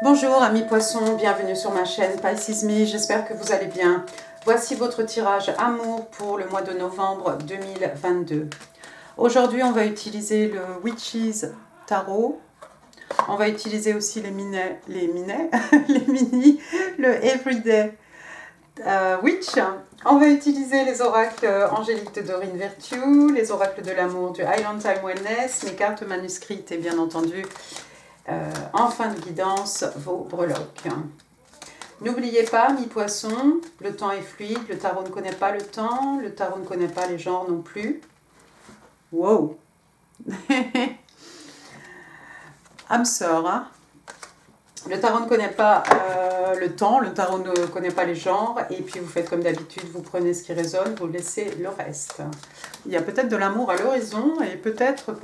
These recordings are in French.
Bonjour amis poissons, bienvenue sur ma chaîne Pisces Me, j'espère que vous allez bien. Voici votre tirage amour pour le mois de novembre 2022. Aujourd'hui on va utiliser le Witches Tarot. On va utiliser aussi les mini, le Everyday Witch. On va utiliser les oracles angéliques de Doreen Virtue, les oracles de l'amour du Island Time Wellness, mes cartes manuscrites et bien entendu en fin de guidance, vos breloques. N'oubliez pas, mi-poisson, le temps est fluide, le tarot ne connaît pas le temps, le tarot ne connaît pas les genres non plus. Wow. âme sœur, hein. Le tarot ne connaît pas le temps, le tarot ne connaît pas les genres, et puis vous faites comme d'habitude, vous prenez ce qui résonne, vous laissez le reste. Il y a peut-être de l'amour à l'horizon, et peut-être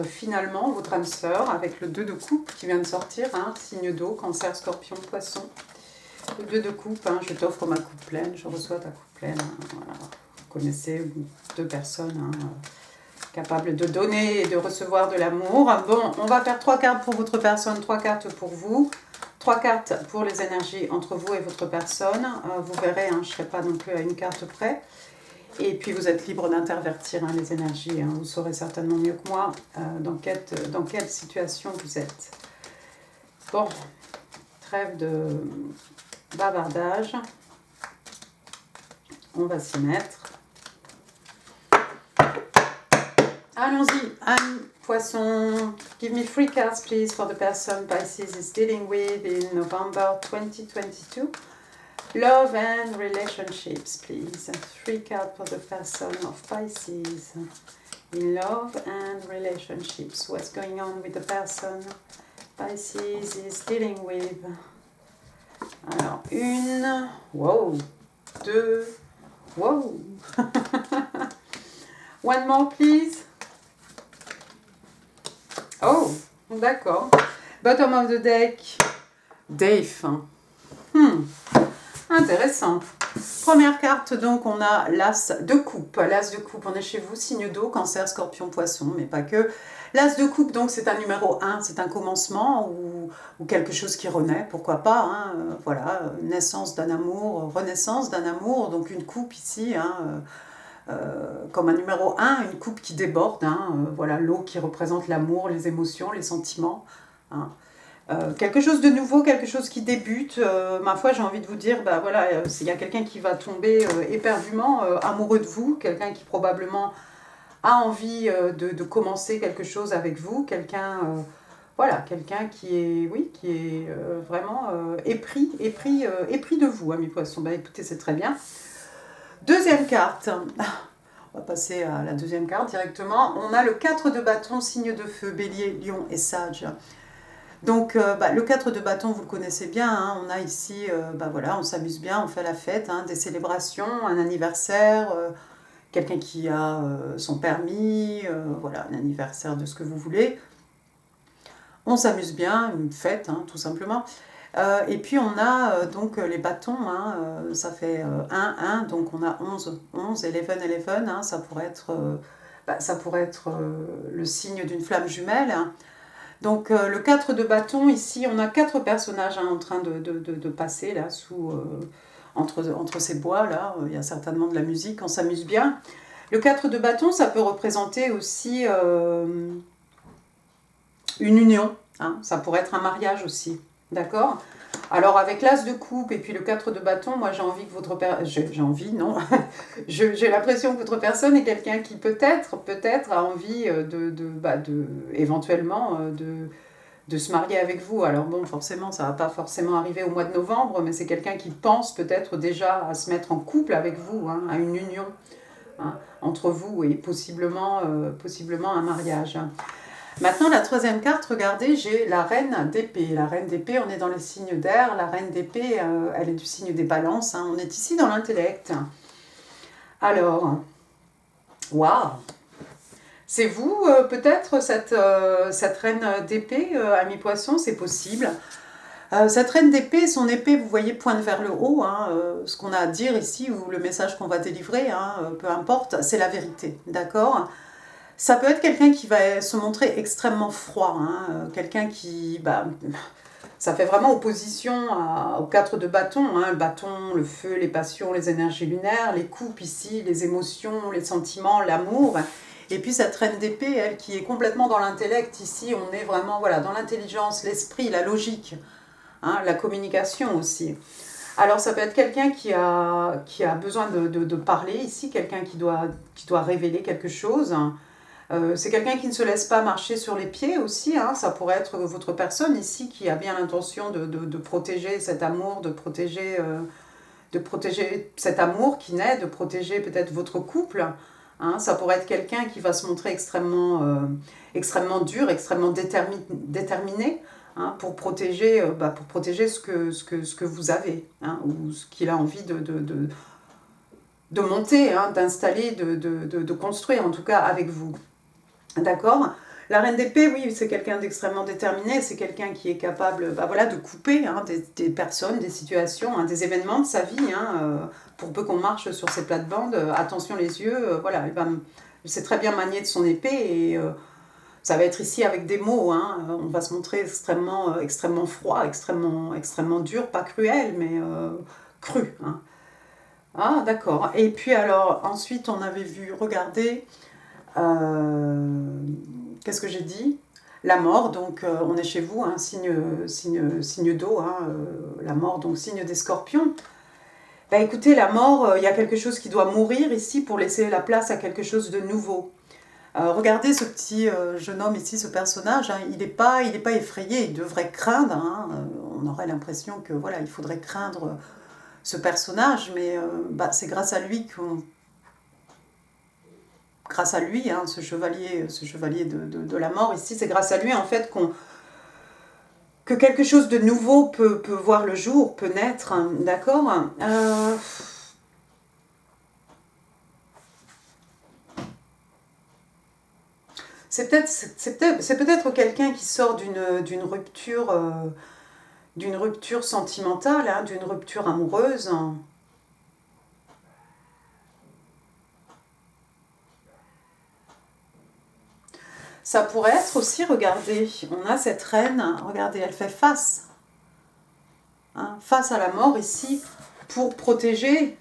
finalement votre âme sœur avec le 2 de coupe qui vient de sortir, hein, signe d'eau, cancer, scorpion, poisson. Le 2 de coupe, hein, je t'offre ma coupe pleine, je reçois ta coupe pleine. Hein, voilà. Vous connaissez deux personnes hein, capables de donner et de recevoir de l'amour. Bon, on va faire 3 cartes pour votre personne, 3 cartes pour vous. 3 cartes pour les énergies entre vous et votre personne. Vous verrez, hein, je ne serai pas non plus à une carte près. Et puis vous êtes libre d'intervertir hein, les énergies, hein. Vous saurez certainement mieux que moi dans quelle situation vous êtes. Bon, trêve de bavardage. On va s'y mettre. Allons-y, amis poissons. Give me 3 cards please for the person Pisces is dealing with in November 2022. Love and relationships, please. 3 cards for the person of Pisces. In love and relationships. What's going on with the person Pisces is dealing with? Alors, 1. Wow. 2. Wow. One more, please. Oh, d'accord. Bottom of the deck. Dave. Intéressant. Première carte, donc, on a l'As de coupe. L'As de coupe, on est chez vous, signe d'eau, cancer, scorpion, poisson, mais pas que. L'As de coupe, donc, c'est un numéro 1, c'est un commencement ou quelque chose qui renaît, pourquoi pas. Hein, voilà, naissance d'un amour, renaissance d'un amour, donc une coupe ici, hein, comme un numéro 1, une coupe qui déborde. Hein, voilà, l'eau qui représente l'amour, les émotions, les sentiments. Hein. Quelque chose de nouveau, quelque chose qui débute, ma foi j'ai envie de vous dire, bah voilà, s'il y a quelqu'un qui va tomber éperdument amoureux de vous, quelqu'un qui probablement a envie de commencer quelque chose avec vous, quelqu'un voilà, quelqu'un qui est, oui, qui est vraiment épris de vous, hein, mes poissons. Bah écoutez, c'est très bien. Deuxième carte, on va passer à la deuxième carte directement. On a le 4 de bâton, signe de feu, bélier, lion et sage. Donc le 4 de bâton, vous le connaissez bien, hein, on a ici, voilà, on s'amuse bien, on fait la fête, hein, des célébrations, un anniversaire, quelqu'un qui a son permis, voilà, un anniversaire de ce que vous voulez. On s'amuse bien, une fête, hein, tout simplement. Et puis on a donc les bâtons, hein, ça fait 1, donc on a 11, 11, 11, hein, ça pourrait être le signe d'une flamme jumelle, hein. Donc le 4 de bâton, ici, on a 4 personnages hein, en train de passer là, entre ces bois là, il y a certainement de la musique, on s'amuse bien. Le 4 de bâton, ça peut représenter aussi une union, hein, ça pourrait être un mariage aussi, d'accord ? Alors avec l'As de coupe et puis le 4 de bâton, moi j'ai envie que votre j'ai l'impression que votre personne est quelqu'un qui peut-être a envie éventuellement de se marier avec vous. Alors bon, forcément, ça ne va pas forcément arriver au mois de novembre, mais c'est quelqu'un qui pense peut-être déjà à se mettre en couple avec vous, hein, à une union hein, entre vous et possiblement un mariage. Maintenant, la troisième carte, regardez, j'ai la reine d'épée. La reine d'épée, on est dans les signes d'air. La reine d'épée, elle est du signe des balances. Hein. On est ici dans l'intellect. Alors, waouh! C'est vous, peut-être, cette reine d'épée, ami poisson, c'est possible. Cette reine d'épée, son épée, vous voyez, pointe vers le haut. Hein, ce qu'on a à dire ici, ou le message qu'on va délivrer, hein, peu importe, c'est la vérité, d'accord ? Ça peut être quelqu'un qui va se montrer extrêmement froid, hein, quelqu'un qui... ça fait vraiment opposition aux quatre de bâton, hein, le bâton, le feu, les passions, les énergies lunaires, les coupes ici, les émotions, les sentiments, l'amour. Et puis cette reine d'épée, elle, qui est complètement dans l'intellect, ici, on est vraiment voilà, dans l'intelligence, l'esprit, la logique, hein, la communication aussi. Alors ça peut être quelqu'un qui a besoin de parler ici, quelqu'un qui doit révéler quelque chose. C'est quelqu'un qui ne se laisse pas marcher sur les pieds aussi, hein. Ça pourrait être votre personne ici qui a bien l'intention de protéger cet amour, de protéger cet amour qui naît, de protéger peut-être votre couple. Hein. Ça pourrait être quelqu'un qui va se montrer extrêmement dur, extrêmement déterminé, hein, pour protéger ce que vous avez, hein, ou ce qu'il a envie de monter, hein, d'installer, de construire en tout cas avec vous. D'accord. La reine d'épée, oui, c'est quelqu'un d'extrêmement déterminé, c'est quelqu'un qui est capable de couper, hein, des personnes, des situations, hein, des événements de sa vie, hein, pour peu qu'on marche sur ces plates-bandes, attention les yeux, il sait très bien manier de son épée et ça va être ici avec des mots, hein, on va se montrer extrêmement froid, extrêmement dur, pas cruel, mais cru. Hein. Ah, d'accord. Et puis alors, ensuite, on avait vu, regardez... qu'est-ce que j'ai dit? La mort, donc on est chez vous, hein, signe d'eau, hein, la mort, donc signe des scorpions. Écoutez, la mort, il y a quelque chose qui doit mourir ici pour laisser la place à quelque chose de nouveau. Regardez ce petit jeune homme ici, ce personnage, hein, il n'est pas effrayé, il devrait craindre, hein, on aurait l'impression que voilà, il faudrait craindre ce personnage, mais c'est grâce à lui hein, ce chevalier de la mort ici, c'est grâce à lui en fait que quelque chose de nouveau peut voir le jour, peut naître, hein, d'accord. C'est peut-être quelqu'un qui sort d'une rupture sentimentale, hein, d'une rupture amoureuse. Ça pourrait être aussi, regardez, on a cette reine, regardez, elle fait face, hein, face à la mort ici, pour protéger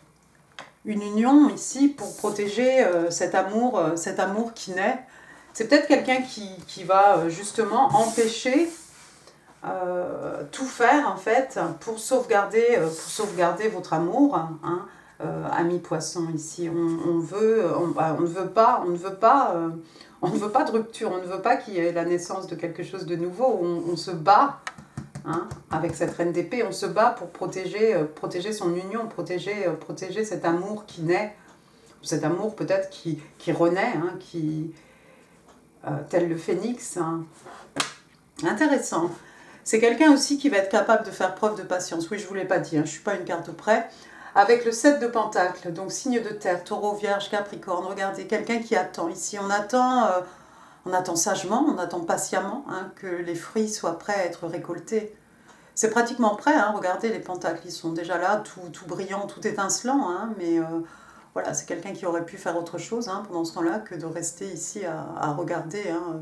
une union ici, pour protéger cet amour qui naît. C'est peut-être quelqu'un qui va justement empêcher tout faire en fait pour sauvegarder votre amour, hein, ami poisson ici. On ne veut pas de rupture, on ne veut pas qu'il y ait la naissance de quelque chose de nouveau. On se bat, hein, avec cette reine d'épée, on se bat pour protéger son union, protéger cet amour qui naît, cet amour peut-être qui renaît, hein, tel le phénix. Hein. Intéressant. C'est quelqu'un aussi qui va être capable de faire preuve de patience. Oui, je ne vous l'ai pas dit, hein, je ne suis pas une carte près. Avec le 7 de Pentacles, donc signe de terre, taureau, vierge, capricorne. Regardez, quelqu'un qui attend ici. On attend sagement, on attend patiemment, hein, que les fruits soient prêts à être récoltés. C'est pratiquement prêt, hein, regardez, les pentacles, ils sont déjà là, tout brillant, tout étincelant, hein, mais voilà, c'est quelqu'un qui aurait pu faire autre chose, hein, pendant ce temps-là que de rester ici à regarder, hein,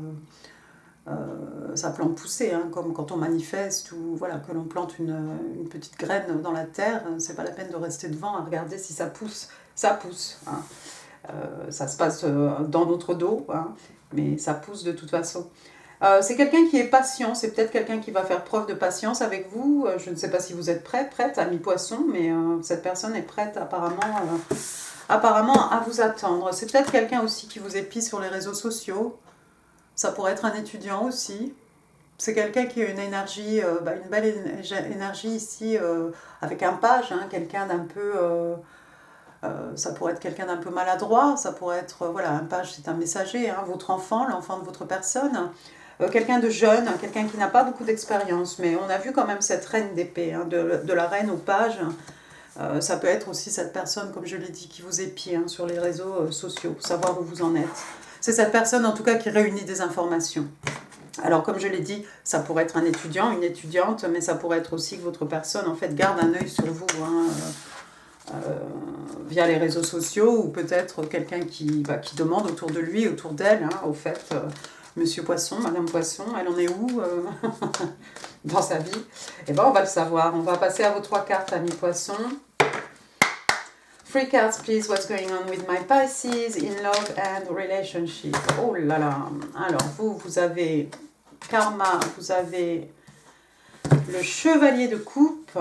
sa plante pousser, hein, comme quand on manifeste ou voilà, que l'on plante une petite graine dans la terre, c'est pas la peine de rester devant à regarder si ça pousse. Ça pousse, hein. Ça se passe dans notre dos, hein, mais ça pousse de toute façon. C'est quelqu'un qui est patient, c'est peut-être quelqu'un qui va faire preuve de patience avec vous. Je ne sais pas si vous êtes prête, ami poisson, mais cette personne est prête apparemment à vous attendre. C'est peut-être quelqu'un aussi qui vous épie sur les réseaux sociaux. Ça pourrait être un étudiant aussi. C'est quelqu'un qui a une énergie, une belle énergie ici, avec un page, hein, quelqu'un d'un peu... ça pourrait être quelqu'un d'un peu maladroit, ça pourrait être, voilà, un page, c'est un messager, hein, votre enfant, l'enfant de votre personne. Quelqu'un de jeune, quelqu'un qui n'a pas beaucoup d'expérience, mais on a vu quand même cette reine d'épée, hein, de la reine au page. Ça peut être aussi cette personne, comme je l'ai dit, qui vous épie, hein, sur les réseaux sociaux, savoir où vous en êtes. C'est cette personne, en tout cas, qui réunit des informations. Alors, comme je l'ai dit, ça pourrait être un étudiant, une étudiante, mais ça pourrait être aussi que votre personne, en fait, garde un œil sur vous. Hein, via les réseaux sociaux, ou peut-être quelqu'un qui demande autour de lui, autour d'elle, hein, au fait, Monsieur Poisson, Madame Poisson, elle en est où dans sa vie? Et ben on va le savoir. On va passer à vos 3 cartes, amis Poissons. 3 cards, please. What's going on with my Pisces in love and relationship? Oh là là. Alors, vous avez Karma, vous avez le Chevalier de Coupe.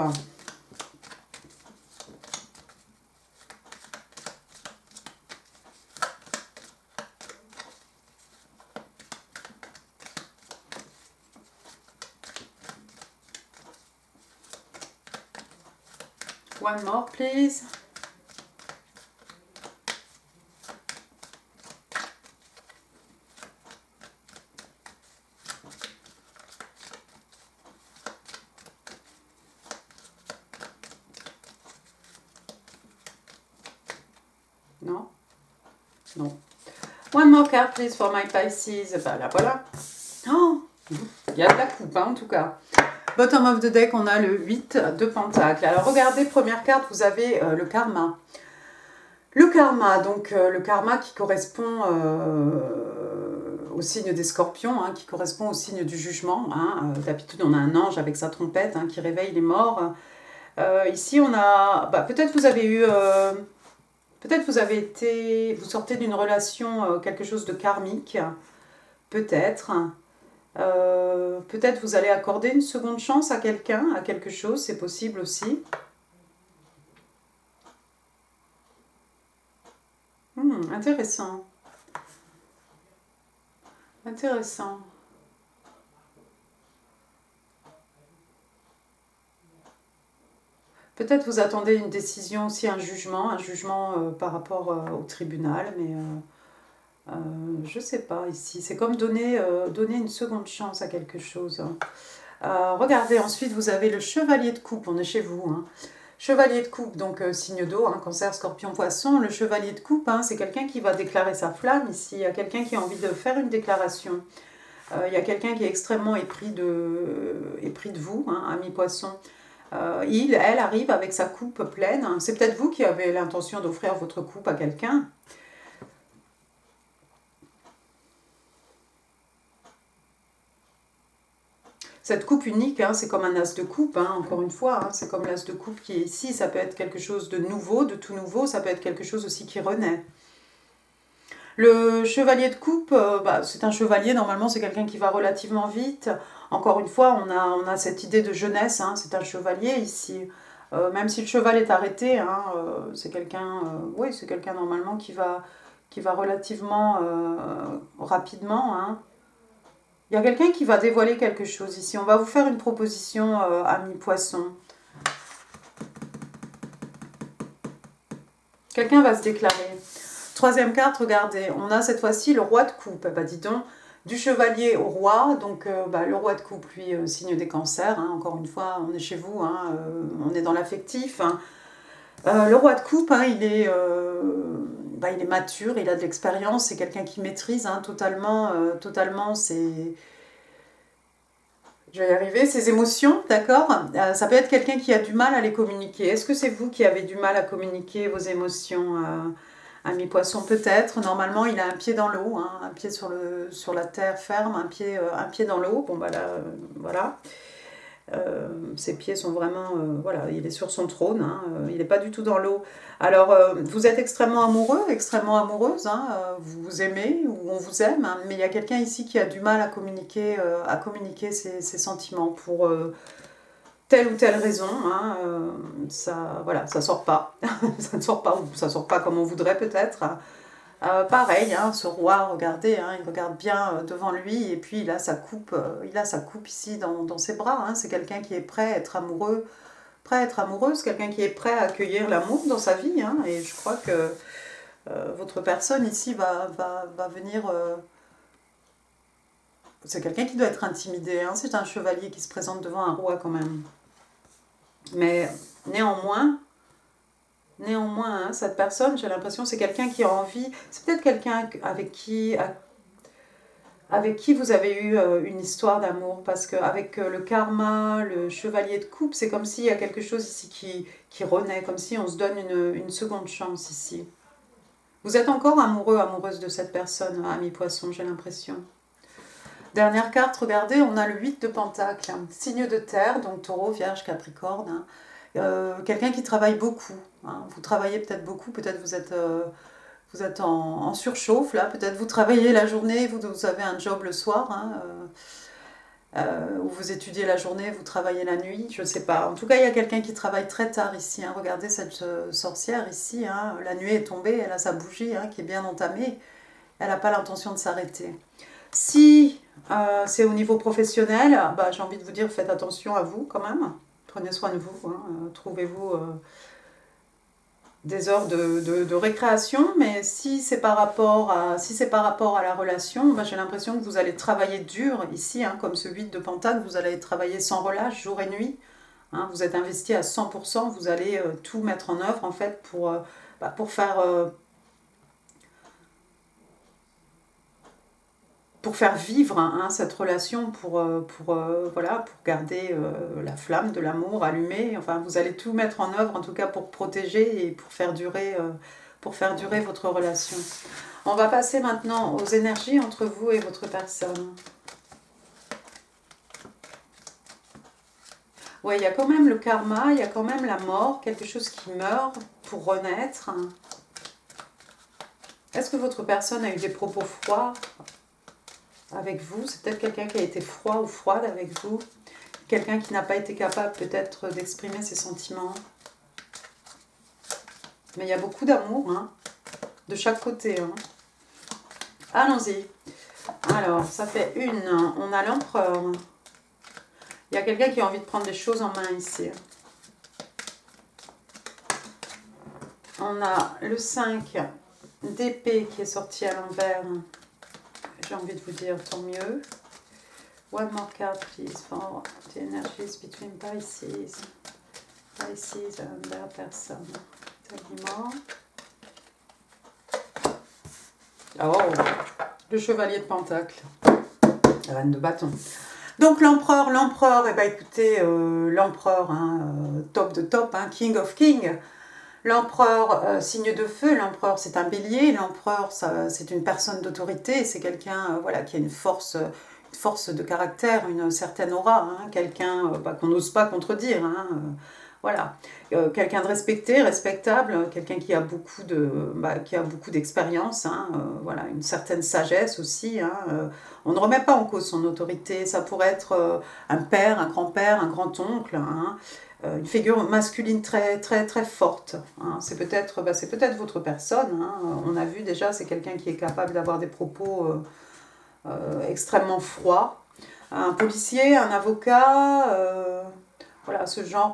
One more, please. Non? Non. One more card, please, for my Pisces. Ben là, voilà. Oh, il y a de la coupe, hein, en tout cas. Bottom of the deck, on a le 8 de Pentacle. Alors, regardez, première carte, vous avez le Karma. Le Karma, donc le Karma qui correspond au signe des Scorpions, hein, qui correspond au signe du jugement. Hein. D'habitude, on a un ange avec sa trompette hein, qui réveille les morts. Ici, on a... Bah, peut-être vous avez eu... Peut-être vous avez été, vous sortez d'une relation, quelque chose de karmique, peut-être. Peut-être vous allez accorder une seconde chance à quelqu'un, à quelque chose, c'est possible aussi. Intéressant. Intéressant. Peut-être vous attendez une décision aussi, un jugement par rapport au tribunal, mais je ne sais pas ici. C'est comme donner une seconde chance à quelque chose. Regardez, ensuite vous avez le Chevalier de Coupe, on est chez vous. Hein. Chevalier de Coupe, donc signe d'eau, hein, Cancer, Scorpion, Poisson. Le Chevalier de Coupe, hein, c'est quelqu'un qui va déclarer sa flamme ici. Il y a quelqu'un qui a envie de faire une déclaration. Il y a quelqu'un qui est extrêmement épris de vous, hein, ami Poisson. Elle arrive avec sa coupe pleine. C'est peut-être vous qui avez l'intention d'offrir votre coupe à quelqu'un. Cette coupe unique, hein, c'est comme un as de coupe, hein, encore une fois. Hein, c'est comme l'as de coupe qui est ici. Ça peut être quelque chose de nouveau, de tout nouveau. Ça peut être quelque chose aussi qui renaît. Le chevalier de coupe, c'est un chevalier. Normalement, c'est quelqu'un qui va relativement vite. Encore une fois, on a cette idée de jeunesse. Hein, c'est un chevalier ici. Même si le cheval est arrêté, hein, c'est quelqu'un c'est quelqu'un normalement qui va relativement rapidement. Hein. Il y a quelqu'un qui va dévoiler quelque chose ici. On va vous faire une proposition, ami Poisson. Quelqu'un va se déclarer. Troisième carte, regardez, on a cette fois-ci le roi de coupe. Bah dis donc, du chevalier au roi, donc le roi de coupe, lui, signe des cancers, hein, encore une fois, on est chez vous, hein, on est dans l'affectif. Hein. Le roi de coupe, hein, il est mature, il a de l'expérience, c'est quelqu'un qui maîtrise hein, totalement ses... Je vais y arriver, ses émotions, d'accord. Ça peut être quelqu'un qui a du mal à les communiquer. Est-ce que c'est vous qui avez du mal à communiquer vos émotions ami Poisson, peut-être. Normalement, il a un pied dans l'eau, hein, un pied sur la terre ferme, un pied dans l'eau. Bon, bah là, voilà. Ses pieds sont vraiment... voilà, il est sur son trône, hein, il n'est pas du tout dans l'eau. Alors, vous êtes extrêmement amoureux, extrêmement amoureuse, hein, vous vous aimez ou on vous aime, hein, mais il y a quelqu'un ici qui a du mal à communiquer ses sentiments pour telle ou telle raison. Hein, ça sort pas. Ça ne sort pas, ou ça sort pas comme on voudrait peut-être. Pareil, hein, ce roi, regardez, hein, il regarde bien devant lui et puis il a sa coupe ici dans ses bras. Hein, c'est quelqu'un qui est prêt à être amoureux, c'est quelqu'un qui est prêt à accueillir l'amour dans sa vie. Hein, et je crois que votre personne ici va venir... c'est quelqu'un qui doit être intimidé. Hein, c'est un chevalier qui se présente devant un roi quand même. Mais néanmoins, hein, cette personne, j'ai l'impression, c'est quelqu'un qui a envie, c'est peut-être quelqu'un avec qui avec qui vous avez eu une histoire d'amour, parce qu'avec le karma, le chevalier de coupe, c'est comme s'il y a quelque chose ici qui renaît, comme si on se donne une seconde chance ici. Vous êtes encore amoureux, amoureuse de cette personne, ami poisson, j'ai l'impression. Dernière carte, regardez, on a le 8 de Pentacle, hein, signe de terre, donc taureau, vierge, capricorne. Hein. Quelqu'un qui travaille beaucoup. Hein. Vous travaillez peut-être beaucoup, peut-être vous êtes en surchauffe, là, peut-être vous travaillez la journée, vous avez un job le soir, hein, ou vous étudiez la journée, vous travaillez la nuit, je ne sais pas. En tout cas, il y a quelqu'un qui travaille très tard ici. Hein. Regardez cette sorcière ici, hein. La nuit est tombée, elle a sa bougie hein, qui est bien entamée, elle n'a pas l'intention de s'arrêter. Si c'est au niveau professionnel, bah, j'ai envie de vous dire, faites attention à vous quand même. Prenez soin de vous. Hein. Trouvez-vous des heures de récréation. Mais si c'est par rapport à la relation, bah, j'ai l'impression que vous allez travailler dur ici, hein, comme ce 8 de Pentacle, vous allez travailler sans relâche, jour et nuit. Hein, vous êtes investi à 100%, vous allez tout mettre en œuvre en fait pour faire vivre hein, cette relation, voilà, pour garder la flamme de l'amour allumée. Enfin, vous allez tout mettre en œuvre, en tout cas pour protéger et pour faire durer votre relation. On va passer maintenant aux énergies entre vous et votre personne. Oui, il y a quand même le karma, il y a quand même la mort, quelque chose qui meurt pour renaître. Est-ce que votre personne a eu des propos froids avec vous? C'est peut-être quelqu'un qui a été froid ou froide avec vous. Quelqu'un qui n'a pas été capable peut-être d'exprimer ses sentiments. Mais il y a beaucoup d'amour, hein, de chaque côté. Hein. Allons-y. Alors, ça fait une. On a l'empereur. Il y a quelqu'un qui a envie de prendre des choses en main ici. On a le 5 d'épée qui est sorti à l'envers. J'ai envie de vous dire tant mieux. One more card, please, for the energies between Pisces and their person. Tell me more. Oh, le chevalier de Pentacle. La reine de bâton. Donc l'empereur, eh ben écoutez, l'empereur, hein, top de top, hein, king of king. L'empereur, signe de feu, l'empereur c'est un bélier, l'empereur c'est une personne d'autorité, c'est quelqu'un voilà, qui a une force de caractère, une certaine aura, hein, quelqu'un qu'on n'ose pas contredire, hein, voilà. Quelqu'un de respecté, respectable, quelqu'un qui a beaucoup d'expérience, hein, voilà, une certaine sagesse aussi. Hein, on ne remet pas en cause son autorité, ça pourrait être un père, un grand-père, un grand-oncle, hein, une figure masculine très, très, très forte. Hein. C'est peut-être votre personne. Hein. On a vu déjà, c'est quelqu'un qui est capable d'avoir des propos extrêmement froids. Un policier, un avocat, voilà,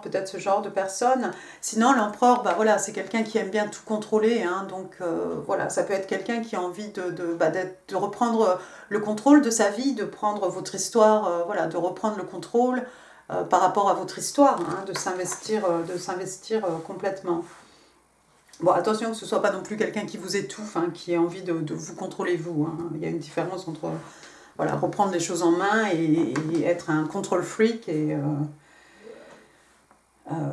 peut-être ce genre de personne. Sinon, l'empereur, bah, voilà, c'est quelqu'un qui aime bien tout contrôler. Hein. Donc, voilà, ça peut être quelqu'un qui a envie de reprendre le contrôle de sa vie, de prendre votre histoire, voilà, de reprendre le contrôle par rapport à votre histoire, hein, de s'investir complètement. Bon, attention que ce ne soit pas non plus quelqu'un qui vous étouffe, hein, qui ait envie de vous contrôler vous. Hein. Il y a une différence entre voilà, reprendre les choses en main et être un control freak et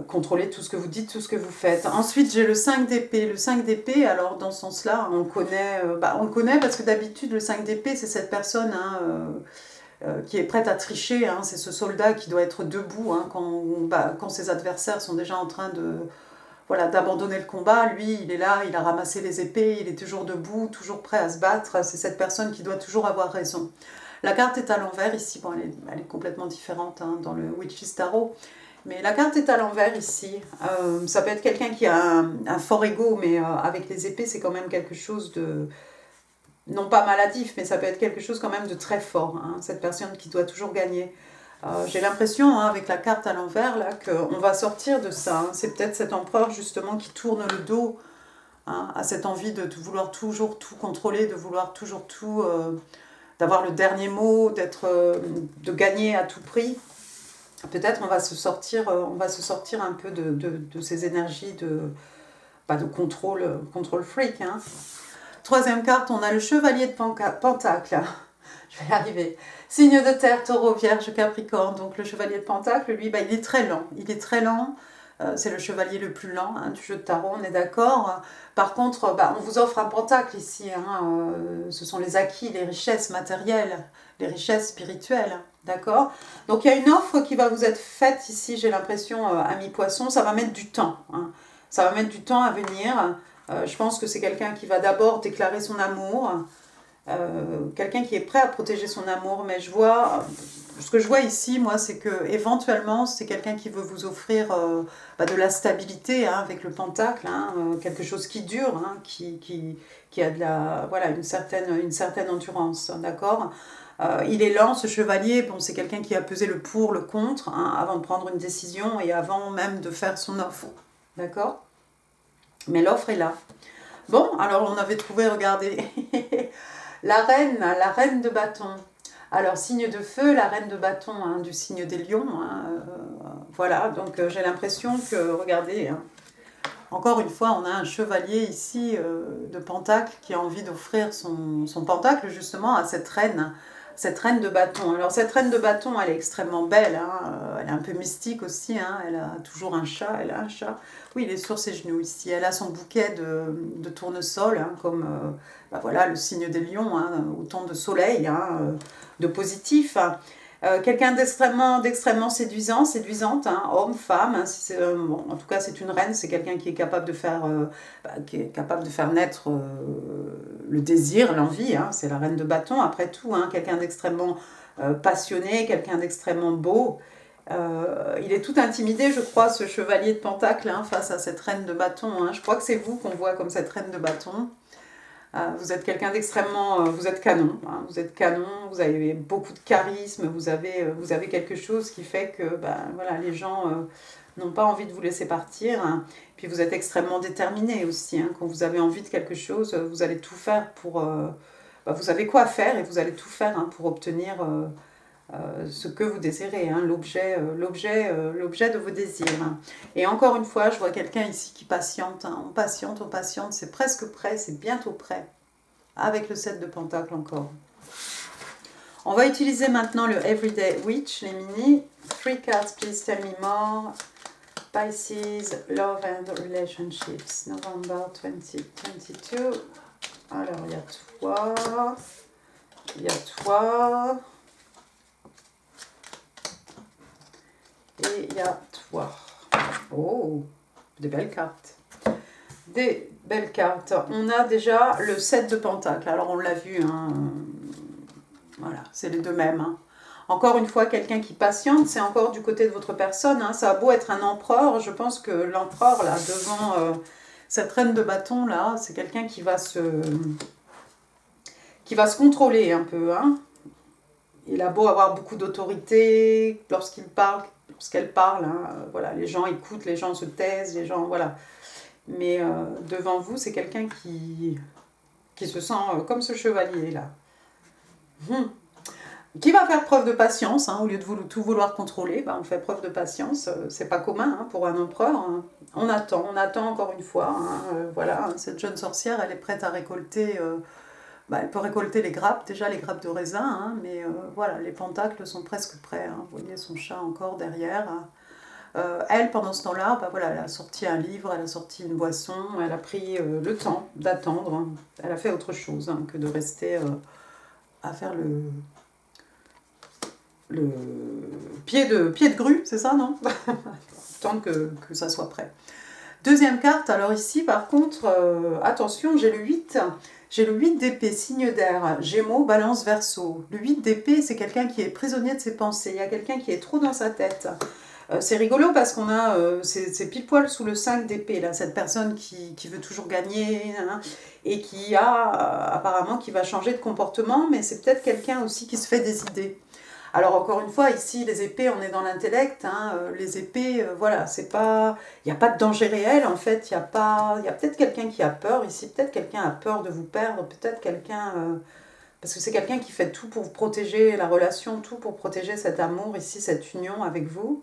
contrôler tout ce que vous dites, tout ce que vous faites. Ensuite, j'ai le 5 d'épée. Le 5 d'épée, alors dans ce sens-là, on le connaît parce que d'habitude, le 5 d'épée, c'est cette personne... Hein, qui est prête à tricher, hein, c'est ce soldat qui doit être debout hein, quand ses adversaires sont déjà en train d'abandonner le combat. Lui, il est là, il a ramassé les épées, il est toujours debout, toujours prêt à se battre. C'est cette personne qui doit toujours avoir raison. La carte est à l'envers ici, bon, elle est complètement différente hein, dans le Witch's Tarot, mais la carte est à l'envers ici. Ça peut être quelqu'un qui a un fort ego, mais avec les épées, c'est quand même quelque chose de... non pas maladif, mais ça peut être quelque chose quand même de très fort, hein, cette personne qui doit toujours gagner. J'ai l'impression, hein, avec la carte à l'envers, là, qu'on va sortir de ça. Hein. C'est peut-être cet empereur, justement, qui tourne le dos hein, à cette envie de vouloir toujours tout contrôler, de vouloir toujours tout... d'avoir le dernier mot, de gagner à tout prix. Peut-être on va se sortir un peu de ces énergies de contrôle freak. Hein. Troisième carte, on a le chevalier de Pentacle. Je vais y arriver. Signe de terre, taureau, vierge, capricorne. Donc le chevalier de Pentacle, lui, bah, il est très lent. Il est très lent. C'est le chevalier le plus lent du jeu de tarot, on est d'accord. Par contre, bah, on vous offre un pentacle ici. Ce sont les acquis, les richesses matérielles, les richesses spirituelles. D'accord. Donc il y a une offre qui va vous être faite ici, j'ai l'impression, ami poisson. Ça va mettre du temps. Ça va mettre du temps à venir. Je pense que c'est quelqu'un qui va d'abord déclarer son amour. Quelqu'un qui est prêt à protéger son amour, mais ce que je vois ici, moi, c'est que éventuellement, c'est quelqu'un qui veut vous offrir de la stabilité avec le pentacle, quelque chose qui dure, qui a une certaine endurance, d'accord. Il est lent, ce chevalier, bon, c'est quelqu'un qui a pesé le pour, le contre, avant de prendre une décision et avant même de faire son offre, d'accord. Mais l'offre est là. Bon, alors on avait trouvé, regardez, la reine de bâton. Alors, signe de feu, la reine de bâton, du signe des lions. Voilà, donc j'ai l'impression que, regardez, encore une fois, on a un chevalier ici de pentacle qui a envie d'offrir son pentacle justement à cette reine de bâton. Alors cette reine de bâton, elle est extrêmement belle, elle est un peu mystique aussi, elle a toujours un chat, elle a un chat. Oui, il est sur ses genoux ici, elle a son bouquet de tournesol, comme voilà, le signe des lions, autant de soleil, de positif. Quelqu'un d'extrêmement séduisante, homme, femme. Bon, en tout cas, c'est une reine, c'est quelqu'un qui est capable de faire, naître le désir, l'envie. C'est la reine de bâton, après tout. Quelqu'un d'extrêmement passionné, quelqu'un d'extrêmement beau. Il est tout intimidé, je crois, ce chevalier de pentacle, face à cette reine de bâton. Je crois que c'est vous qu'on voit comme cette reine de bâton. Vous êtes quelqu'un d'extrêmement... vous êtes canon, vous êtes canon, vous avez beaucoup de charisme, vous avez quelque chose qui fait que voilà, les gens n'ont pas envie de vous laisser partir. Puis vous êtes extrêmement déterminé aussi. Quand vous avez envie de quelque chose, vous allez tout faire pour... vous savez quoi faire et vous allez tout faire pour obtenir ce que vous désirez, l'objet de vos désirs. Et encore une fois, je vois quelqu'un ici qui patiente. On patiente, c'est presque prêt, c'est bientôt prêt. Avec le 7 de pentacle encore. On va utiliser maintenant le Everyday Witch, les mini. 3 cards, please tell me more. Pisces, Love and Relationships, November 2022. Alors, il y a toi. Et il y a toi. Oh, des belles cartes. Des belles cartes. On a déjà le 7 de pentacle. Alors, on l'a vu. Voilà, c'est les deux mêmes. Encore une fois, quelqu'un qui patiente, c'est encore du côté de votre personne. Ça a beau être un empereur. Je pense que l'empereur, là, devant cette reine de bâton, là, c'est quelqu'un qui va se contrôler un peu. Il a beau avoir beaucoup d'autorité lorsqu'elle parle, voilà, les gens écoutent, les gens se taisent, les gens, voilà. Mais devant vous, c'est quelqu'un qui se sent comme ce chevalier-là. Qui va faire preuve de patience, au lieu de tout vouloir contrôler, on fait preuve de patience, c'est pas commun pour un empereur. On attend encore une fois, voilà, cette jeune sorcière, elle est prête à récolter... elle peut récolter les grappes, déjà les grappes de raisin, mais voilà, les pentacles sont presque prêts. Vous voyez son chat encore derrière. Elle, pendant ce temps-là, voilà, elle a sorti un livre, elle a sorti une boisson, elle a pris le temps d'attendre. Elle a fait autre chose que de rester à faire le pied de grue, c'est ça, non? Tant que ça soit prêt. Deuxième carte, alors ici, par contre, attention, j'ai le 8. J'ai le 8 d'épée, signe d'air, Gémeaux, Balance, Verseau. Le 8 d'épée, c'est quelqu'un qui est prisonnier de ses pensées. Il y a quelqu'un qui est trop dans sa tête. C'est rigolo parce qu'on a, c'est pile poil sous le 5 d'épée, là, cette personne qui veut toujours gagner, et qui apparemment, qui va changer de comportement, mais c'est peut-être quelqu'un aussi qui se fait des idées. Alors encore une fois, ici, les épées, on est dans l'intellect, les épées, voilà, c'est pas... Il n'y a pas de danger réel, en fait, il y a peut-être quelqu'un qui a peur, ici, peut-être quelqu'un a peur de vous perdre, peut-être quelqu'un... parce que c'est quelqu'un qui fait tout pour protéger la relation, tout pour protéger cet amour, ici, cette union avec vous,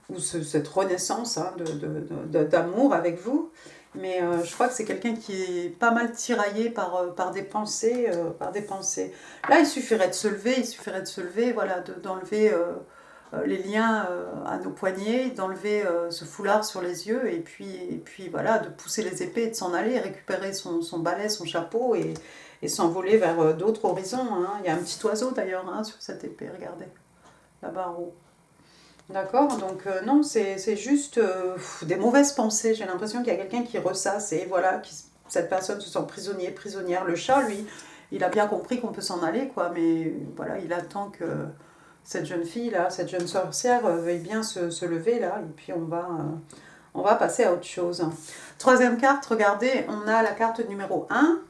ou cette renaissance d'amour avec vous. Mais je crois que c'est quelqu'un qui est pas mal tiraillé par des pensées, par des pensées. Là, il suffirait de se lever, voilà, d'enlever les liens à nos poignets, d'enlever ce foulard sur les yeux, et puis voilà, de pousser les épées et de s'en aller, récupérer son balai, son chapeau, et s'envoler vers d'autres horizons. Hein. Il y a un petit oiseau d'ailleurs hein, sur cette épée, regardez, là-bas en haut. D'accord, donc non, c'est juste des mauvaises pensées. J'ai l'impression qu'il y a quelqu'un qui ressasse et voilà, cette personne se sent prisonnier, prisonnière. Le chat, lui, il a bien compris qu'on peut s'en aller, quoi, mais voilà, il attend que cette jeune fille, là, cette jeune sorcière veuille bien se lever, là, et puis on va passer à autre chose. Troisième carte, regardez, on a la carte numéro 1,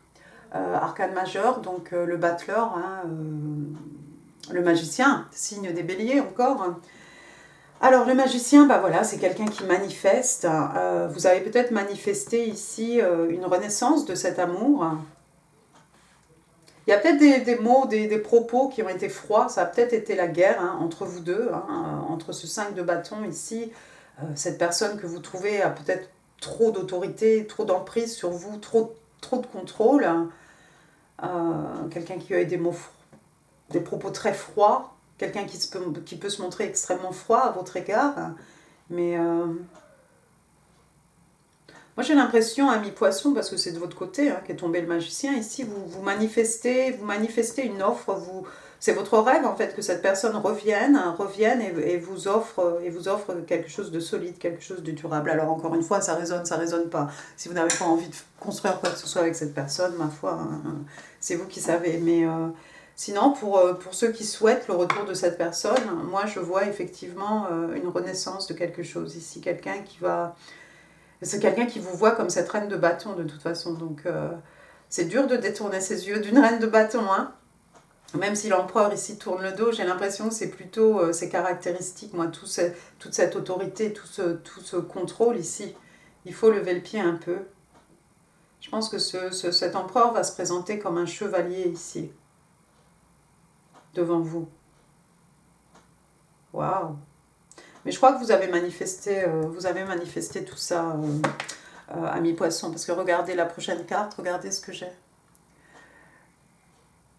arcane majeur, donc le battleur, hein, le magicien, signe des béliers encore. Alors, le magicien, bah voilà, c'est quelqu'un qui manifeste. Vous avez peut-être manifesté ici une renaissance de cet amour. Il y a peut-être des mots, des propos qui ont été froids. Ça a peut-être été la guerre hein, entre vous deux, hein, entre ce 5 de bâton ici. Cette personne que vous trouvez a peut-être trop d'autorité, trop d'emprise sur vous, trop de contrôle. Quelqu'un qui a eu des propos très froids. Quelqu'un qui peut se montrer extrêmement froid à votre égard. Mais moi j'ai l'impression, ami poisson, parce que c'est de votre côté hein, qu'est tombé le magicien, ici vous manifestez une offre, c'est votre rêve en fait que cette personne revienne et vous offre quelque chose de solide, quelque chose de durable. Alors encore une fois, ça résonne pas. Si vous n'avez pas envie de construire quoi que ce soit avec cette personne, ma foi, hein, c'est vous qui savez. Mais sinon, pour ceux qui souhaitent le retour de cette personne, moi je vois effectivement une renaissance de quelque chose ici, quelqu'un qui va... C'est quelqu'un qui vous voit comme cette reine de bâton de toute façon, donc c'est dur de détourner ses yeux d'une reine de bâton, hein. Même si l'empereur ici tourne le dos, j'ai l'impression que c'est plutôt ses caractéristiques, moi, toute cette autorité, tout ce contrôle ici. Il faut lever le pied un peu. Je pense que cet empereur va se présenter comme un chevalier ici, devant vous. Waouh! Mais je crois que vous avez manifesté tout ça, ami poisson, parce que regardez la prochaine carte, regardez ce que j'ai.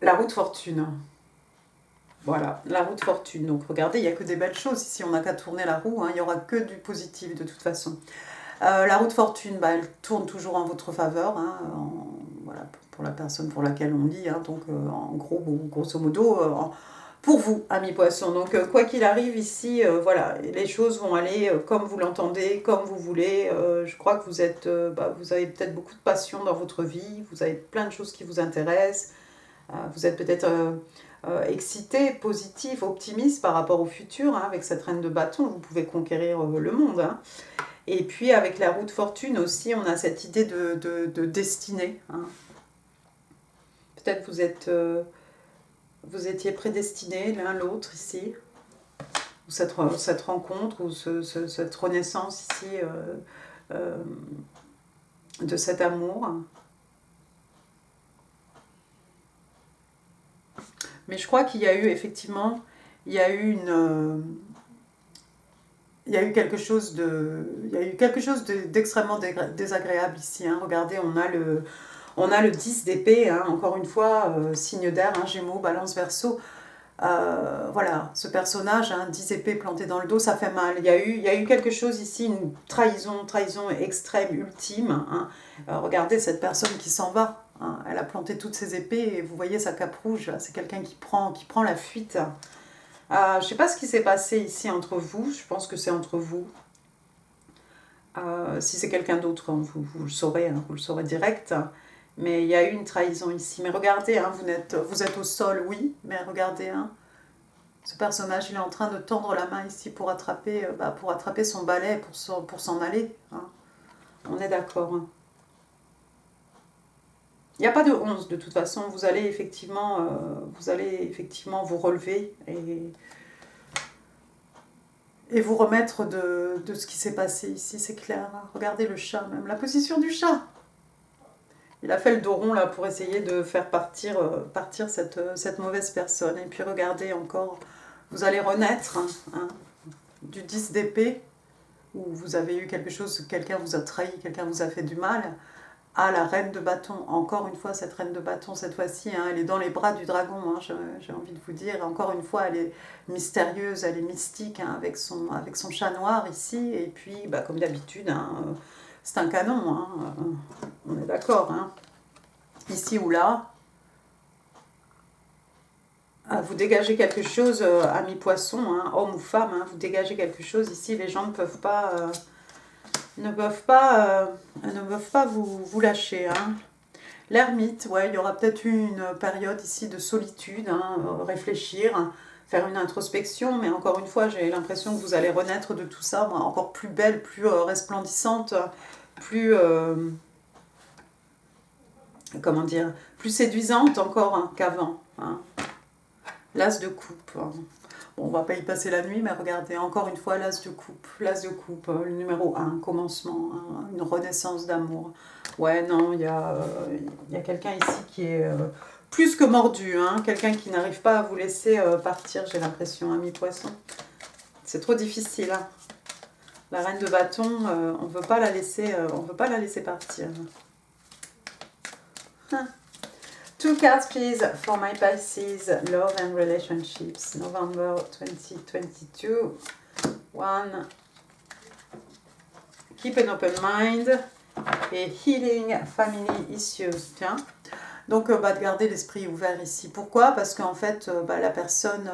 La roue de fortune. Voilà, la roue de fortune. Donc regardez, il n'y a que des belles choses ici, on n'a qu'à tourner la roue, hein, il n'y aura que du positif de toute façon. La roue de fortune, bah, elle tourne toujours en votre faveur, hein, voilà, pour la personne pour laquelle on lit, hein, donc en gros, grosso modo, pour vous, amis poissons. Donc quoi qu'il arrive ici, voilà, les choses vont aller comme vous l'entendez, comme vous voulez. Je crois que vous avez peut-être beaucoup de passion dans votre vie, vous avez plein de choses qui vous intéressent, vous êtes peut-être excité, positif, optimiste par rapport au futur, hein, avec cette reine de bâton, vous pouvez conquérir le monde. Hein. Et puis avec la roue de fortune aussi, on a cette idée de destinée. Hein. Peut-être vous étiez prédestinés l'un l'autre ici, ou cette rencontre, ou cette renaissance ici de cet amour. Mais je crois qu'il y a eu effectivement, il y a eu quelque chose d'extrêmement désagréable ici. Hein. Regardez, on a le 10 d'épée, hein, encore une fois, signe d'air, hein, Gémeaux, Balance, Verseau. Voilà, ce personnage, hein, 10 épées plantées dans le dos, ça fait mal. Il y a eu quelque chose ici, une trahison extrême, ultime. Hein. Regardez cette personne qui s'en va. Hein. Elle a planté toutes ses épées et vous voyez sa cape rouge. C'est quelqu'un qui prend la fuite. Je ne sais pas ce qui s'est passé ici entre vous. Je pense que c'est entre vous. Si c'est quelqu'un d'autre, hein, vous le saurez, hein, vous le saurez direct. Mais il y a eu une trahison ici. Mais regardez, hein, vous êtes au sol, oui, mais regardez, hein, ce personnage, il est en train de tendre la main ici pour attraper son balai, pour s'en aller. Hein. On est d'accord. Hein. Il n'y a pas de 11 de toute façon. Vous allez effectivement vous relever et vous remettre de ce qui s'est passé ici, c'est clair. Hein. Regardez le chat, même la position du chat. Il a fait le dos rond là pour essayer de faire partir cette mauvaise personne. Et puis regardez encore, vous allez renaître hein, du 10 d'épée. où vous avez eu quelque chose, quelqu'un vous a trahi, quelqu'un vous a fait du mal, à la reine de bâton. Encore une fois, cette reine de bâton, cette fois-ci, hein, elle est dans les bras du dragon, hein, j'ai envie de vous dire. Encore une fois, elle est mystérieuse, elle est mystique, hein, avec son chat noir ici. Et puis, bah, comme d'habitude, hein, c'est un canon, hein, on est d'accord. Hein. Ici ou là, vous dégagez quelque chose, ami poisson, hein, homme ou femme, hein, vous dégagez quelque chose. Ici, les gens ne peuvent pas... ne peuvent pas vous lâcher. Hein. L'ermite, ouais, il y aura peut-être eu une période ici de solitude, hein, réfléchir, hein, faire une introspection, mais encore une fois, j'ai l'impression que vous allez renaître de tout ça, moi, encore plus belle, plus resplendissante, plus, comment dire, plus séduisante encore hein, qu'avant. Hein. L'as de coupe. Hein. Bon, on va pas y passer la nuit, mais regardez, encore une fois, l'as de coupe, le numéro 1, commencement, hein, une renaissance d'amour. Ouais, non, il y a quelqu'un ici qui est plus que mordu, hein, quelqu'un qui n'arrive pas à vous laisser partir, j'ai l'impression, ami poisson. C'est trop difficile, hein. La reine de bâton, on veut pas la laisser partir. Hein. 2 cards, please, for my Pisces, love and relationships, November 2022. 1, keep an open mind, et healing family issues. Tiens, donc bah, de garder l'esprit ouvert ici. Pourquoi? Parce qu'en fait, bah, la personne...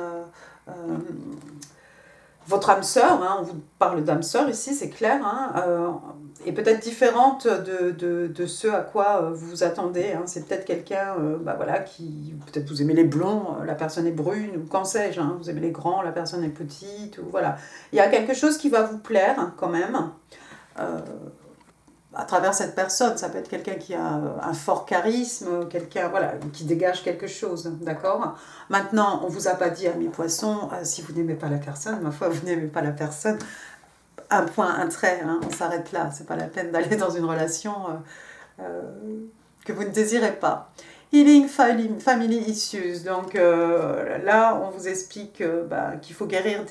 votre âme sœur, hein, on vous parle d'âme sœur ici, c'est clair, hein, est peut-être différente de ce à quoi vous vous attendez. Hein. C'est peut-être quelqu'un bah, voilà, qui, peut-être vous aimez les blonds, la personne est brune, ou qu'en sais-je, hein, vous aimez les grands, la personne est petite, ou voilà. Il y a quelque chose qui va vous plaire hein, quand même. À travers cette personne, ça peut être quelqu'un qui a un fort charisme, quelqu'un voilà, qui dégage quelque chose, d'accord? Maintenant, on ne vous a pas dit, amis poissons, si vous n'aimez pas la personne, ma foi, vous n'aimez pas la personne, un point, un trait, hein, on s'arrête là, c'est pas la peine d'aller dans une relation que vous ne désirez pas. Healing Family Issues, donc là, on vous explique bah, qu'il faut guérir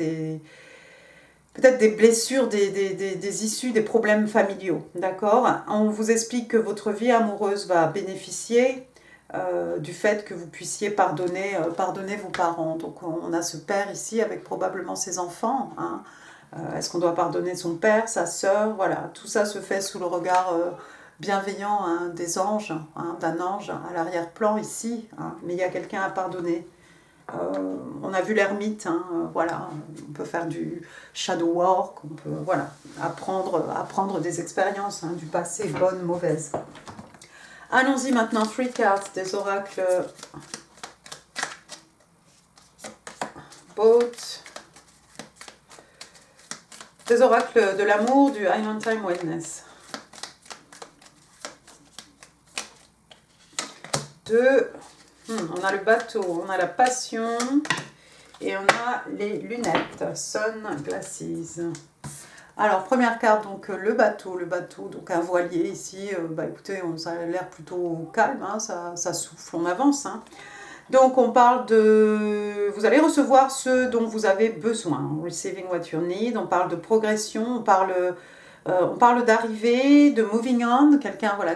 peut-être des blessures, des issues, des problèmes familiaux, d'accord? On vous explique que votre vie amoureuse va bénéficier du fait que vous puissiez pardonner vos parents. Donc on a ce père ici avec probablement ses enfants. Hein. Est-ce qu'on doit pardonner son père, sa sœur? Voilà, tout ça se fait sous le regard bienveillant hein, des anges, hein, d'un ange à l'arrière-plan ici. Hein. Mais il y a quelqu'un à pardonner. On a vu l'ermite, hein, voilà, on peut faire du shadow work, on peut voilà, apprendre des expériences hein, du passé, bonnes, mauvaises. Allons-y maintenant, 3 cards des oracles Boat, des oracles de l'amour du Island Time Wellness. 2, on a le bateau, on a la passion et on a les lunettes, sunglasses. Alors, première carte, donc le bateau, donc un voilier ici, bah écoutez, ça a l'air plutôt calme, hein, ça souffle, on avance. Hein. Donc, on parle de... Vous allez recevoir ce dont vous avez besoin, receiving what you need, on parle de progression, on parle d'arrivée, de moving on, quelqu'un voilà,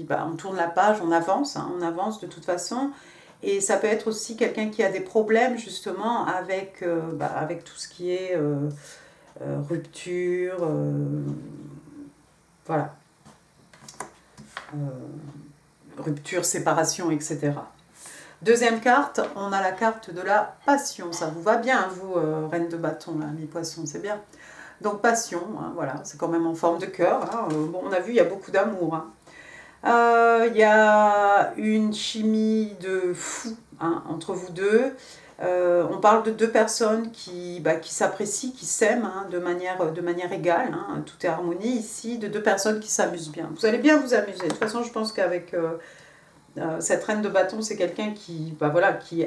bah, on tourne la page, on avance, hein, on avance de toute façon. Et ça peut être aussi quelqu'un qui a des problèmes justement avec, avec tout ce qui est rupture, voilà, rupture, séparation, etc. Deuxième carte, on a la carte de la passion. Ça vous va bien, vous, reine de bâton, là, mi-poisson, c'est bien. Donc passion, hein, voilà, c'est quand même en forme de cœur. Hein. Bon, on a vu, il y a beaucoup d'amour. Hein. Il y a une chimie de fou hein, entre vous deux. On parle de 2 personnes qui s'apprécient, qui s'aiment hein, de manière égale. Hein, tout est harmonie ici, de 2 personnes qui s'amusent bien. Vous allez bien vous amuser. De toute façon, je pense qu'avec cette reine de bâton, c'est quelqu'un qui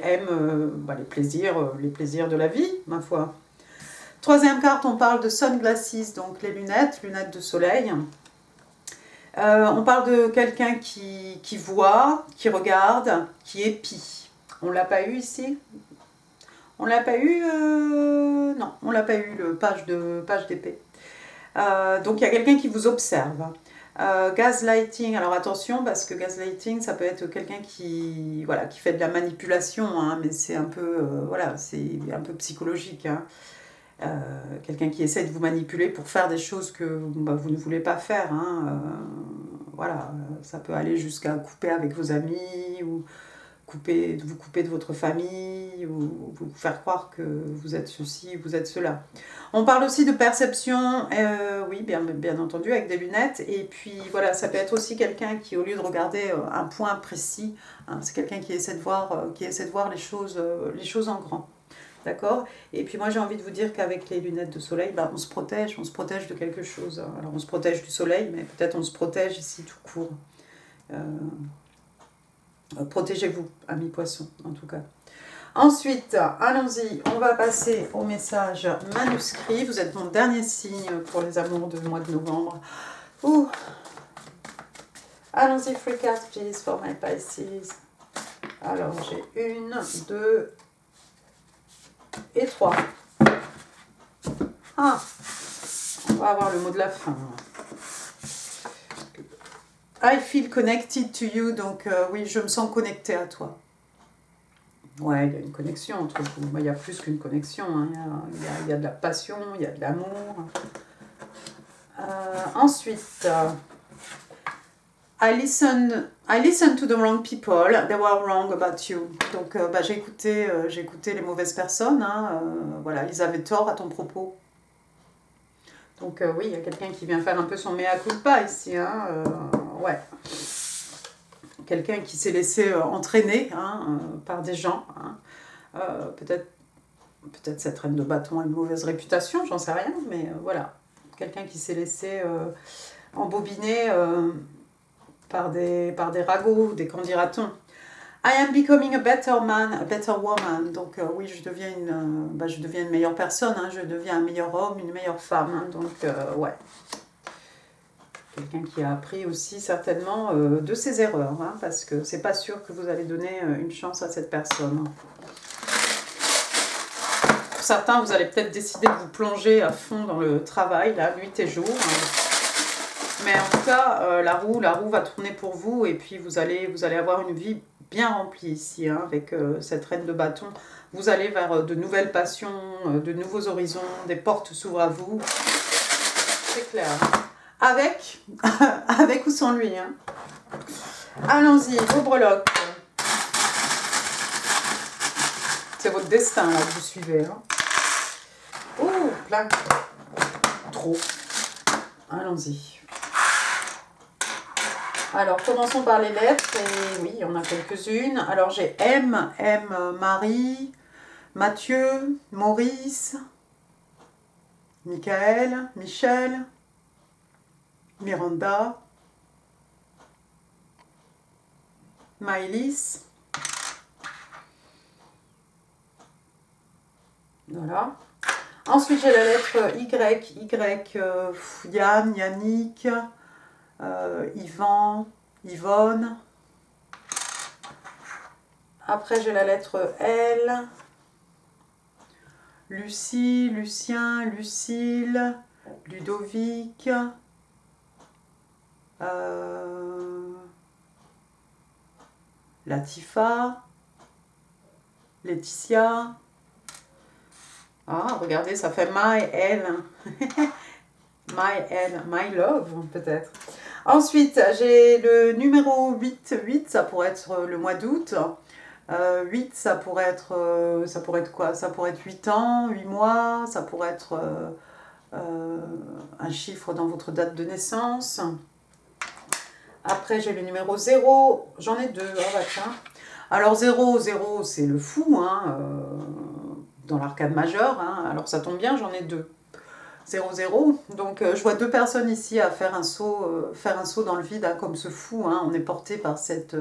aime les plaisirs de la vie, ma foi. Troisième carte, on parle de sunglasses, donc les lunettes de soleil. On parle de quelqu'un qui voit, qui regarde, qui épie. On ne l'a pas eu ici? On l'a pas eu? Non, on l'a pas eu, le page d'épée. Donc il y a quelqu'un qui vous observe. Gaslighting, alors attention parce que gaslighting ça peut être quelqu'un qui, voilà, qui fait de la manipulation, hein, mais c'est un peu, voilà, c'est un peu psychologique. Hein. Quelqu'un qui essaie de vous manipuler pour faire des choses que bah, vous ne voulez pas faire. Hein. Voilà, ça peut aller jusqu'à couper avec vos amis ou vous couper de votre famille ou vous faire croire que vous êtes ceci, vous êtes cela. On parle aussi de perception, oui, bien entendu, avec des lunettes. Et puis voilà, ça peut être aussi quelqu'un qui, au lieu de regarder un point précis, hein, c'est quelqu'un qui essaie de voir, les choses en grand. D'accord. Et puis moi j'ai envie de vous dire qu'avec les lunettes de soleil, bah, on se protège de quelque chose. Alors on se protège du soleil, mais peut-être on se protège ici tout court. Protégez-vous, amis poissons, en tout cas. Ensuite, allons-y, on va passer au message manuscrit. Vous êtes mon dernier signe pour les amours du mois de novembre. Ouh. Allons-y, free cards, please, for my Pisces. Alors, j'ai 1, 2 et 3. Ah, on va avoir le mot de la fin. I feel connected to you, donc oui, je me sens connectée à toi. Ouais, il y a une connexion entre vous. Il y a plus qu'une connexion. Hein. Il y a de la passion, il y a de l'amour. Ensuite, I listen to the wrong people. They were wrong about you. Donc, j'ai écouté les mauvaises personnes. Hein. Voilà, ils avaient tort à ton propos. Donc, oui, il y a quelqu'un qui vient faire un peu son mea culpa ici. Hein. Ouais. Quelqu'un qui s'est laissé entraîner hein, par des gens. Hein. Peut-être cette reine de bâton a une mauvaise réputation, j'en sais rien, mais voilà. Quelqu'un qui s'est laissé embobiner par des ragots, des qu'en dira-t-on. I am becoming a better man, a better woman. Donc oui, je deviens une meilleure personne, hein, je deviens un meilleur homme, une meilleure femme. Hein, donc ouais. Quelqu'un qui a appris aussi certainement de ses erreurs, hein, parce que c'est pas sûr que vous allez donner une chance à cette personne. Pour certains, vous allez peut-être décider de vous plonger à fond dans le travail, là, nuit et jour. Mais en tout cas, la roue va tourner pour vous et puis vous allez avoir une vie bien remplie ici, hein, avec cette reine de bâton. Vous allez vers de nouvelles passions, de nouveaux horizons, des portes s'ouvrent à vous. C'est clair. Avec ou sans lui. Hein. Allons-y, vos breloques. C'est votre destin là, que vous suivez. Hein. Oh, plein. Trop. Allons-y. Alors, commençons par les lettres. Et oui, il y en a quelques-unes. Alors, j'ai M, Marie, Mathieu, Maurice, Michael, Michel, Miranda, Maëlys. Voilà. Ensuite, j'ai la lettre Y, Yann, Yannick, Yvan, Yvonne. Après, j'ai la lettre L, Lucie, Lucien, Lucille, Ludovic, Latifa, Laetitia. Ah, regardez, ça fait My Elle. My Elle, My Love, peut-être. Ensuite, j'ai le numéro 8. 8, ça pourrait être le mois d'août. 8, ça pourrait être quoi? Ça pourrait être 8 ans, 8 mois, ça pourrait être un chiffre dans votre date de naissance. Après, j'ai le numéro 0. J'en ai deux. Oh, bah, tiens. Alors, 0, c'est le fou, hein, dans l'arcade majeur. Hein. Alors, ça tombe bien, j'en ai deux. 0, 0. Donc, je vois deux personnes ici à faire un saut dans le vide, hein, comme ce fou. Hein. On est porté par cette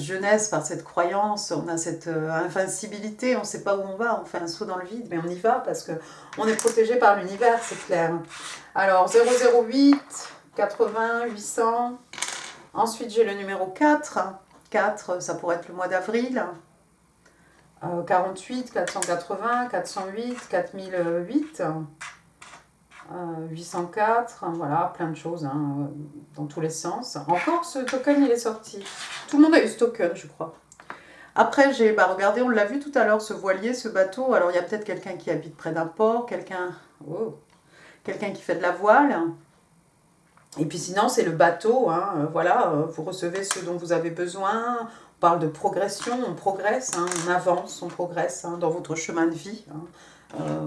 jeunesse, par cette croyance. On a cette invincibilité. On ne sait pas où on va. On fait un saut dans le vide, mais on y va parce qu'on est protégé par l'univers, c'est clair. Alors, 008, 80, 800. Ensuite, j'ai le numéro 4. 4, ça pourrait être le mois d'avril. 48, 480, 408, 4008. 804, hein, voilà, plein de choses hein, dans tous les sens. Encore ce token, il est sorti. Tout le monde a eu ce token, je crois. Après, regardez, on l'a vu tout à l'heure, ce voilier, ce bateau. Alors, il y a peut-être quelqu'un qui habite près d'un port, quelqu'un qui fait de la voile. Et puis sinon, c'est le bateau, hein, voilà, vous recevez ce dont vous avez besoin. On parle de progression, on progresse, hein, on avance, on progresse hein, dans votre chemin de vie, hein,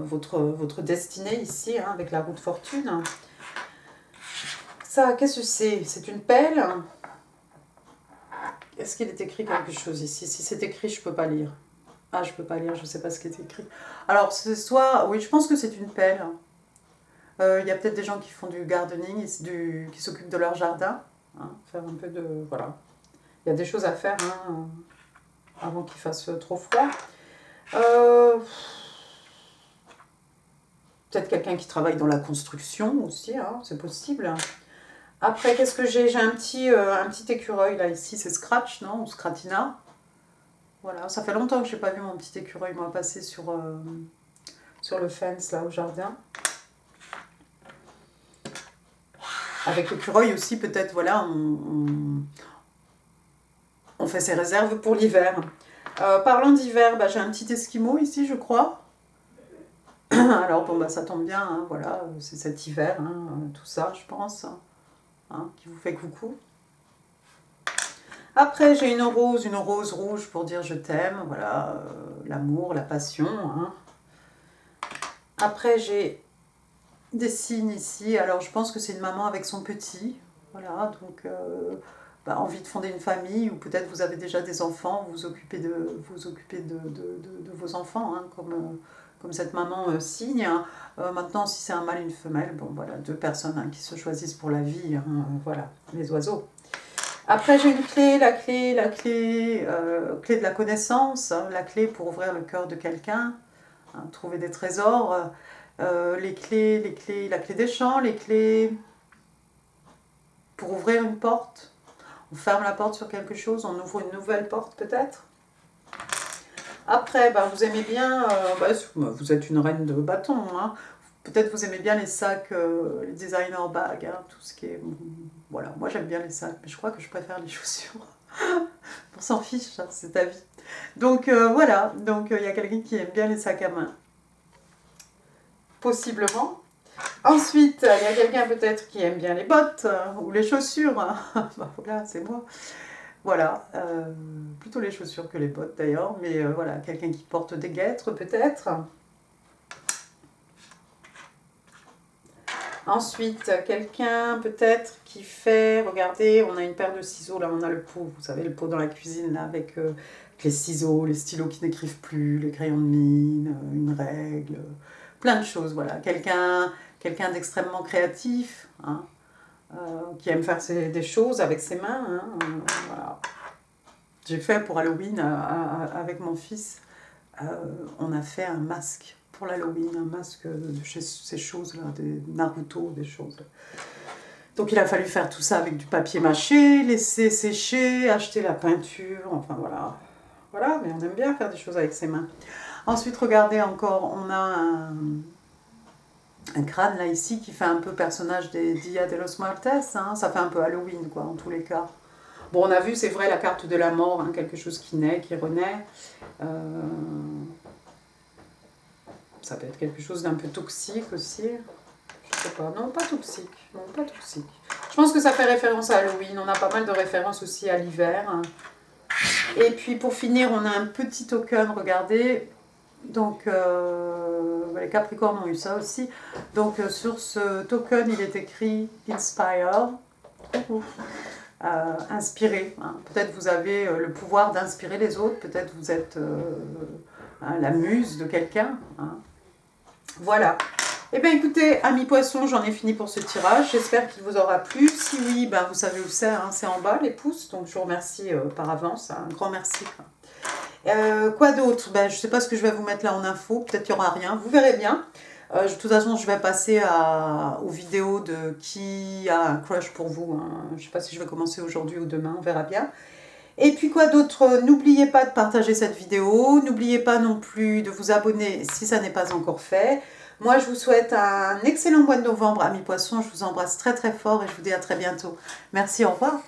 votre destinée ici, hein, avec la roue de fortune. Ça, qu'est-ce que c'est? C'est une pelle. Est-ce qu'il est écrit quelque chose ici? Si c'est écrit, je ne peux pas lire. Ah, je ne peux pas lire, je ne sais pas ce qui est écrit. Alors, c'est soit... Oui, je pense que c'est une pelle. Il y a peut-être des gens qui font du gardening, qui s'occupent de leur jardin. Hein, faire un peu de... Voilà. Il y a des choses à faire hein, avant qu'il fasse trop froid. Peut-être quelqu'un qui travaille dans la construction aussi, hein, c'est possible. Après, qu'est-ce que j'ai? J'ai un petit écureuil là, ici, c'est Scratch, non? Ou Scratina. Voilà, ça fait longtemps que je n'ai pas vu mon petit écureuil, moi, passer sur le fence là au jardin. Avec l'écureuil aussi, peut-être, voilà, on fait ses réserves pour l'hiver. Parlant d'hiver, bah, j'ai un petit esquimau ici, je crois. Alors, bon, bah, ça tombe bien, hein, voilà, c'est cet hiver, hein, tout ça, je pense, hein, qui vous fait coucou. Après, j'ai une rose rouge pour dire je t'aime, voilà, l'amour, la passion. Hein. Après, j'ai des signes ici. Alors, je pense que c'est une maman avec son petit. Voilà, donc envie de fonder une famille, ou peut-être vous avez déjà des enfants, vous vous occupez de vos enfants, hein, comme cette maman signe. Maintenant, si c'est un mâle et une femelle, bon voilà, deux personnes hein, qui se choisissent pour la vie, hein, voilà, les oiseaux. Après, j'ai une clé, clé de la connaissance, hein, la clé pour ouvrir le cœur de quelqu'un, hein, trouver des trésors, la clé des champs, les clés pour ouvrir une porte. On ferme la porte sur quelque chose, on ouvre une nouvelle porte peut-être. Après, vous aimez bien, vous êtes une reine de bâton, hein. Peut-être vous aimez bien les sacs, les designer bags, hein, tout ce qui est... Voilà, moi j'aime bien les sacs, mais je crois que je préfère les chaussures. On s'en fiche, hein, c'est ta vie. Donc voilà, donc il y a quelqu'un qui aime bien les sacs à main. Possiblement. Ensuite, il y a quelqu'un peut-être qui aime bien les bottes ou les chaussures. Voilà, c'est moi. Voilà, plutôt les chaussures que les bottes d'ailleurs, mais voilà, quelqu'un qui porte des guêtres peut-être. Ensuite, quelqu'un peut-être qui fait, regardez, on a une paire de ciseaux, là on a le pot, vous savez le pot dans la cuisine là, avec les ciseaux, les stylos qui n'écrivent plus, les crayons de mine, une règle, plein de choses, voilà. Quelqu'un d'extrêmement créatif, hein, qui aime faire des choses avec ses mains, hein, voilà. J'ai fait pour Halloween avec mon fils, on a fait un masque pour l'Halloween, un masque de ces choses-là, des Naruto, des choses. Donc il a fallu faire tout ça avec du papier mâché, laisser sécher, acheter la peinture, enfin voilà. Voilà, mais on aime bien faire des choses avec ses mains. Ensuite, regardez encore, on a un crâne là ici qui fait un peu personnage des Dia de los Muertos, hein, ça fait un peu Halloween quoi, en tous les cas. Bon, on a vu, c'est vrai, la carte de la mort, hein, quelque chose qui naît, qui renaît. Ça peut être quelque chose d'un peu toxique aussi. Je sais pas. Non, pas toxique. Non, pas toxique. Je pense que ça fait référence à Halloween. On a pas mal de références aussi à l'hiver. Et puis pour finir, on a un petit token, regardez. Donc, les Capricornes ont eu ça aussi. Donc, sur ce token, il est écrit Inspire. Inspirer. Hein. Peut-être vous avez le pouvoir d'inspirer les autres. Peut-être vous êtes la muse de quelqu'un. Hein. Voilà. Eh bien écoutez, amis poissons, j'en ai fini pour ce tirage. J'espère qu'il vous aura plu. Si oui, vous savez où c'est, hein, c'est en bas les pouces. Donc je vous remercie par avance. Un grand merci. Quoi d'autre? Je ne sais pas ce que je vais vous mettre là en info. Peut-être qu'il n'y aura rien. Vous verrez bien. De toute façon, je vais passer aux vidéos de qui a un crush pour vous. Hein. Je ne sais pas si je vais commencer aujourd'hui ou demain. On verra bien. Et puis quoi d'autre? N'oubliez pas de partager cette vidéo. N'oubliez pas non plus de vous abonner si ça n'est pas encore fait. Moi, je vous souhaite un excellent mois de novembre, amis poissons. Je vous embrasse très très fort et je vous dis à très bientôt. Merci, au revoir.